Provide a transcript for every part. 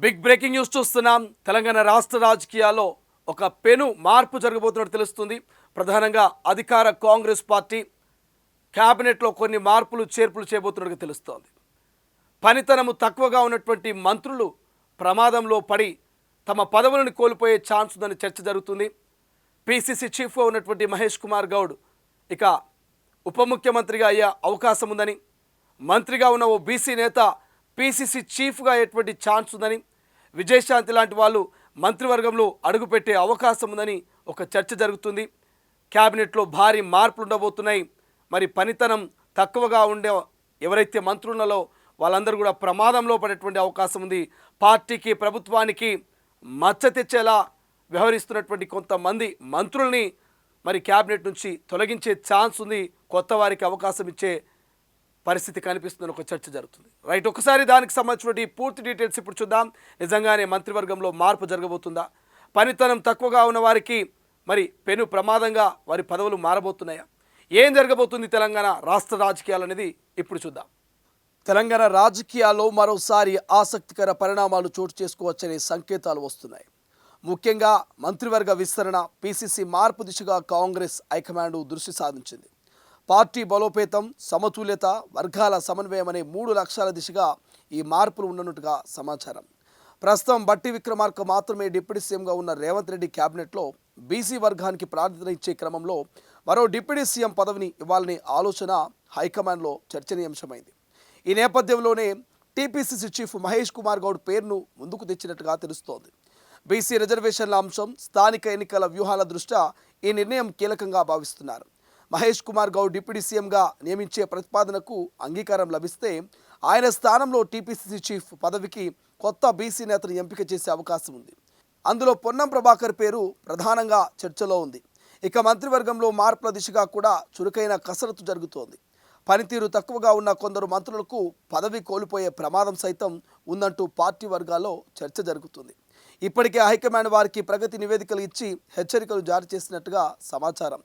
Big breaking news చూస్తున్నాం. తెలంగాణ రాష్ట్ర రాజకీయాల్లో ఒక పెను మార్పు జరగబోతున్నట్టు తెలుస్తుంది. ప్రధానంగా అధికార కాంగ్రెస్ పార్టీ క్యాబినెట్లో కొన్ని మార్పులు చేర్పులు చేయబోతున్నట్టుగా తెలుస్తోంది. పనితనము తక్కువగా ఉన్నటువంటి మంత్రులు ప్రమాదంలో పడి తమ పదవులను కోల్పోయే ఛాన్స్ ఉందని చర్చ జరుగుతుంది. పిసిసి చీఫ్గా ఉన్నటువంటి మహేష్ కుమార్ గౌడ్ ఇక ఉప ముఖ్యమంత్రిగా అయ్యే అవకాశం ఉందని, మంత్రిగా ఉన్న ఓ బీసీ నేత పిసిసి చీఫ్గా అయ్యేటువంటి ఛాన్స్ ఉందని, విజయశాంతి లాంటి వాళ్ళు మంత్రివర్గంలో అడుగుపెట్టే అవకాశం ఉందని ఒక చర్చ జరుగుతుంది. క్యాబినెట్లో భారీ మార్పులు ఉండబోతున్నాయి. మరి పనితనం తక్కువగా ఉండే ఎవరైతే మంత్రులలో వాళ్ళందరూ కూడా ప్రమాదంలో పడేటువంటి అవకాశం ఉంది. పార్టీకి ప్రభుత్వానికి మచ్చ తెచ్చేలా వ్యవహరిస్తున్నటువంటి కొంతమంది మంత్రుల్ని మరి క్యాబినెట్ నుంచి తొలగించే ఛాన్స్ ఉంది. కొత్త వారికి అవకాశం ఇచ్చే పరిస్థితి కనిపిస్తుందని ఒక చర్చ జరుగుతుంది. రైట్, ఒకసారి దానికి సంబంధించినటువంటి పూర్తి డీటెయిల్స్ ఇప్పుడు చూద్దాం. నిజంగానే మంత్రివర్గంలో మార్పు జరగబోతుందా? పనితనం తక్కువగా ఉన్న వారికి మరి పెను ప్రమాదంగా వారి పదవులు మారబోతున్నాయా? ఏం జరగబోతుంది తెలంగాణ రాష్ట్ర రాజకీయాలు అనేది ఇప్పుడు చూద్దాం. తెలంగాణ రాజకీయాల్లో మరోసారి ఆసక్తికర పరిణామాలు చోటు చేసుకోవచ్చనే సంకేతాలు వస్తున్నాయి. ముఖ్యంగా మంత్రివర్గ విస్తరణ, పిసిసి మార్పు దిశగా కాంగ్రెస్ హైకమాండ్ దృష్టి సాధించింది. పార్టీ బలోపేతం, సమతుల్యత, వర్గాల సమన్వయం అనే 3 లక్ష్యాల దిశగా ఈ మార్పులు ఉండనున్నట్టుగా సమాచారం. ప్రస్తుతం బట్టి విక్రమార్క మాత్రమే డిప్యూటీ సీఎంగా ఉన్న రేవంత్ రెడ్డి క్యాబినెట్లో బీసీ వర్గానికి ప్రాధాన్యత ఇచ్చే క్రమంలో మరో డిప్యూటీ సీఎం పదవిని ఇవ్వాలనే ఆలోచన హైకమాండ్లో చర్చనీయాంశమైంది. ఈ నేపథ్యంలోనే టీపీసీసీ చీఫ్ మహేష్ కుమార్ గౌడ్ పేరును ముందుకు తెచ్చినట్టుగా తెలుస్తోంది. బీసీ రిజర్వేషన్ల అంశం, స్థానిక ఎన్నికల వ్యూహాల దృష్ట్యా ఈ నిర్ణయం కీలకంగా భావిస్తున్నారు. మహేష్ కుమార్ గౌడ్ డిప్యూటీ సీఎంగా నియమించే ప్రతిపాదనకు అంగీకారం లభిస్తే ఆయన స్థానంలో టీపీసీసీ చీఫ్ పదవికి కొత్త బీసీ నేతను ఎంపిక చేసే అవకాశం ఉంది. అందులో పొన్నం ప్రభాకర్ పేరు ప్రధానంగా చర్చలో ఉంది. ఇక మంత్రివర్గంలో మార్పుల దిశగా కూడా చురుకైన కసరత్తు జరుగుతోంది. పనితీరు తక్కువగా ఉన్న కొందరు మంత్రులకు పదవి కోల్పోయే ప్రమాదం సైతం ఉందంటూ పార్టీ వర్గాల్లో చర్చ జరుగుతుంది. ఇప్పటికే హైకమాండ్ వారికి ప్రగతి నివేదికలు ఇచ్చి హెచ్చరికలు జారీ చేసినట్టుగా సమాచారం.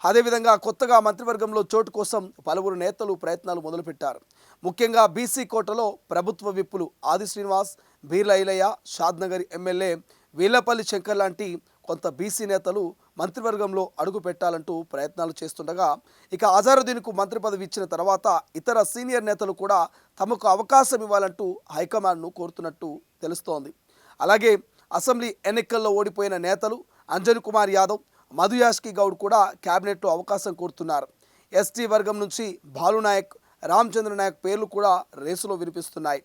అదేవిధంగా కొత్తగా మంత్రివర్గంలో చోటు కోసం పలువురు నేతలు ప్రయత్నాలు మొదలుపెట్టారు. ముఖ్యంగా బీసీ కోటలో ప్రభుత్వ విప్పులు ఆది శ్రీనివాస్, బీర్ల ఐలయ్య, షాద్నగర్ ఎమ్మెల్యే వీళ్లపల్లి శంకర్ లాంటి కొంత బీసీ నేతలు మంత్రివర్గంలో అడుగు పెట్టాలంటూ ప్రయత్నాలు చేస్తుండగా, ఇక అజారుద్దీన్కు మంత్రి పదవి ఇచ్చిన తర్వాత ఇతర సీనియర్ నేతలు కూడా తమకు అవకాశం ఇవ్వాలంటూ హైకమాండ్ను కోరుతున్నట్టు తెలుస్తోంది. అలాగే అసెంబ్లీ ఎన్నికల్లో ఓడిపోయిన నేతలు అంజన్ కుమార్ యాదవ్, మధు యాష్కి గౌడ్ కూడా క్యాబినెట్లో అవకాశం కోరుతున్నారు. ఎస్టీ వర్గం నుంచి బాలునాయక్, రామచంద్ర నాయక్ పేర్లు కూడా రేసులో వినిపిస్తున్నాయి.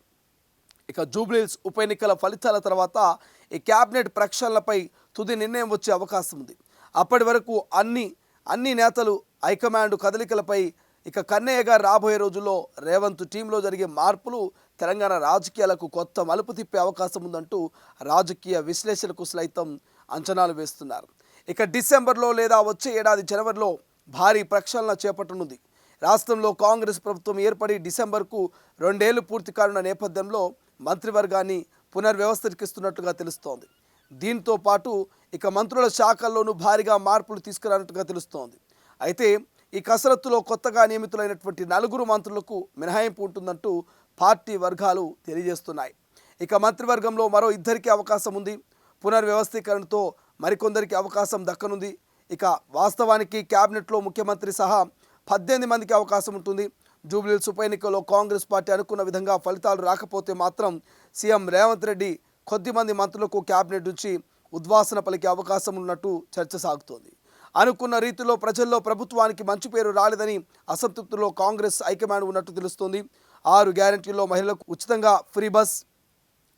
ఇక జూబ్లీహిల్స్ ఉప ఎన్నికల ఫలితాల తర్వాత ఈ క్యాబినెట్ ప్రక్షాళనపై తుది నిర్ణయం వచ్చే అవకాశం ఉంది. అప్పటి వరకు అన్ని నేతలు హైకమాండ్ కదలికలపై ఇక కన్నయ్యగా రాబోయే రోజుల్లో రేవంత్ టీంలో జరిగే మార్పులు తెలంగాణ రాజకీయాలకు కొత్త మలుపు తిప్పే అవకాశం ఉందంటూ రాజకీయ విశ్లేషకులు సైతం అంచనాలు వేస్తున్నారు. ఇక డిసెంబర్లో లేదా వచ్చే ఏడాది జనవరిలో భారీ ప్రక్షాళన చేపట్టనుంది. రాష్ట్రంలో కాంగ్రెస్ ప్రభుత్వం ఏర్పడి డిసెంబర్కు 2 ఏళ్లు పూర్తి కానున్న నేపథ్యంలో మంత్రివర్గాన్ని పునర్వ్యవస్థీకరిస్తున్నట్టుగా తెలుస్తోంది. దీంతో పాటు ఇక మంత్రుల శాఖల్లోనూ భారీగా మార్పులు తీసుకురానట్టుగా తెలుస్తోంది. అయితే ఈ కసరత్తులో కొత్తగా నియమితులైనటువంటి 4 మంత్రులకు మినహాయింపు ఉంటుందంటూ పార్టీ వర్గాలు తెలియజేస్తున్నాయి. ఇక మంత్రివర్గంలో మరో 2కి అవకాశం ఉంది. పునర్వ్యవస్థీకరణతో మరికొందరికి అవకాశం దక్కనుంది. ఇక వాస్తవానికి క్యాబినెట్లో ముఖ్యమంత్రి సహా 18 మందికి అవకాశం ఉంటుంది. జూబ్లీహిల్స్ ఉప ఎన్నికల్లో కాంగ్రెస్ పార్టీ అనుకున్న విధంగా ఫలితాలు రాకపోతే మాత్రం సీఎం రేవంత్ రెడ్డి కొద్దిమంది మంత్రులకు క్యాబినెట్ నుంచి ఉద్వాసన పలికే అవకాశం ఉన్నట్టు చర్చ సాగుతోంది. అనుకున్న రీతిలో ప్రజల్లో ప్రభుత్వానికి మంచి పేరు రాలేదని అసంతృప్తిలో కాంగ్రెస్ హైకమాండ్ ఉన్నట్టు తెలుస్తోంది. 6 గ్యారెంటీల్లో మహిళలకు ఉచితంగా ఫ్రీ బస్,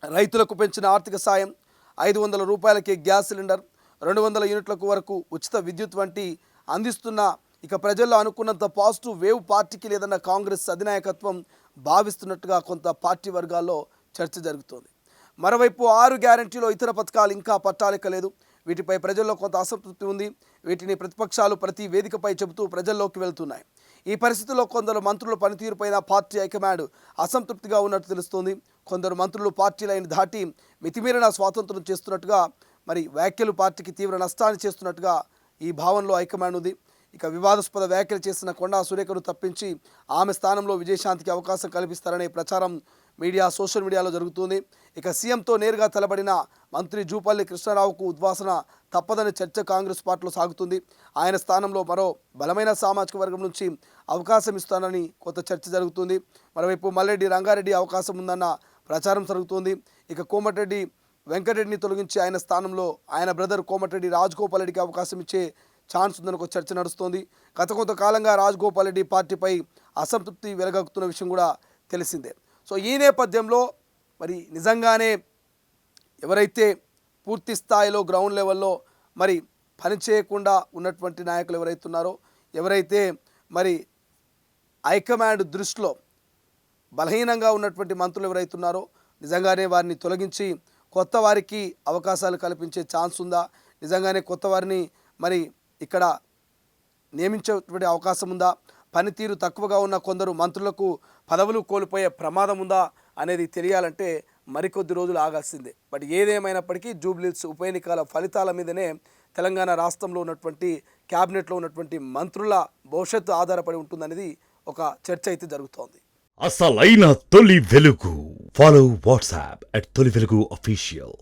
రైతులకు పెంచిన ఆర్థిక సాయం, 500 రూపాయలకే గ్యాస్ సిలిండర్, 200 యూనిట్లకు వరకు ఉచిత విద్యుత్ వంటి అందిస్తున్న ఇక ప్రజల్లో అనుకున్నంత పాజిటివ్ వేవ్ పార్టీకి లేదన్న కాంగ్రెస్ అధినాయకత్వం భావిస్తున్నట్టుగా కొంత పార్టీ వర్గాల్లో చర్చ జరుగుతోంది. మరోవైపు 6 గ్యారెంటీలో ఇతర పథకాలు ఇంకా పట్టాలెక్కలేదు. వీటిపై ప్రజల్లో కొంత అసంతృప్తి ఉంది. వీటిని ప్రతిపక్షాలు ప్రతి వేదికపై చెబుతూ ప్రజల్లోకి వెళ్తున్నాయి. ఈ పరిస్థితుల్లో కొందరు మంత్రుల పనితీరుపైన పార్టీ హైకమాండ్ అసంతృప్తిగా ఉన్నట్టు తెలుస్తోంది. కొందరు మంత్రులు పార్టీ లైన్ దాటి మితిమీరిన స్వాతంత్రం చేస్తున్నట్టుగా, మరి వ్యాఖ్యలు పార్టీకి తీవ్ర నష్టాన్ని చేస్తున్నట్టుగా ఈ భావనలో హైకమాండ్ ఉంది. ఇక వివాదాస్పద వ్యాఖ్యలు చేసిన కొండా సురేఖను తప్పించి ఆమె స్థానంలో విజయశాంతికి అవకాశం కల్పిస్తారనే ప్రచారం సోషల్ మీడియాలో జరుగుతుంది. ఇక సీఎంతో నేరుగా తలబడిన మంత్రి జూపల్లి కృష్ణారావుకు ఉద్వాసన తప్పదని చర్చ కాంగ్రెస్ పార్టీలో సాగుతుంది. ఆయన స్థానంలో మరో బలమైన సామాజిక వర్గం నుంచి అవకాశం ఇస్తానని కొత్త చర్చ జరుగుతుంది. మరోవైపు మల్లెడ్డి రంగారెడ్డి అవకాశం ఉందన్న ప్రచారం జరుగుతుంది. ఇక కోమటిరెడ్డి వెంకటరెడ్డిని తొలగించి ఆయన స్థానంలో ఆయన బ్రదర్ కోమటిరెడ్డి రాజగోపాల్ రెడ్డికి అవకాశం ఇచ్చే ఛాన్స్ ఉందని ఒక చర్చ నడుస్తోంది. గత కొంతకాలంగా రాజగోపాల్ రెడ్డి పార్టీపై అసంతృప్తి వెలగక్కుతున్న విషయం కూడా తెలిసిందే. సో ఈ నేపథ్యంలో మరి నిజంగానే ఎవరైతే పూర్తి స్థాయిలో గ్రౌండ్ లెవెల్లో మరి పనిచేయకుండా ఉన్నటువంటి నాయకులు ఎవరైతే ఉన్నారో, ఎవరైతే మరి హైకమాండ్ దృష్టిలో బలహీనంగా ఉన్నటువంటి మంత్రులు ఎవరైతే ఉన్నారో నిజంగానే వారిని తొలగించి కొత్త వారికి అవకాశాలు కల్పించే ఛాన్స్ ఉందా, నిజంగానే కొత్త వారిని మరి ఇక్కడ నియమించేటువంటి అవకాశం ఉందా, పనితీరు తక్కువగా ఉన్న కొందరు మంత్రులకు పదవులు కోల్పోయే ప్రమాదం ఉందా అనేది తెలియాలంటే మరికొద్ది రోజులు ఆగాల్సిందే. బట్ ఏదేమైనప్పటికీ జూబ్లీహిల్స్ ఉప ఎన్నికల ఫలితాల మీదనే తెలంగాణ రాష్ట్రంలో ఉన్నటువంటి క్యాబినెట్లో ఉన్నటువంటి మంత్రుల భవిష్యత్తు ఆధారపడి ఉంటుందనేది ఒక చర్చ అయితే జరుగుతోంది. అసలైన తొలి వెలుగు. ఫాలో వాట్సాప్ @తొలి వెలుగు official.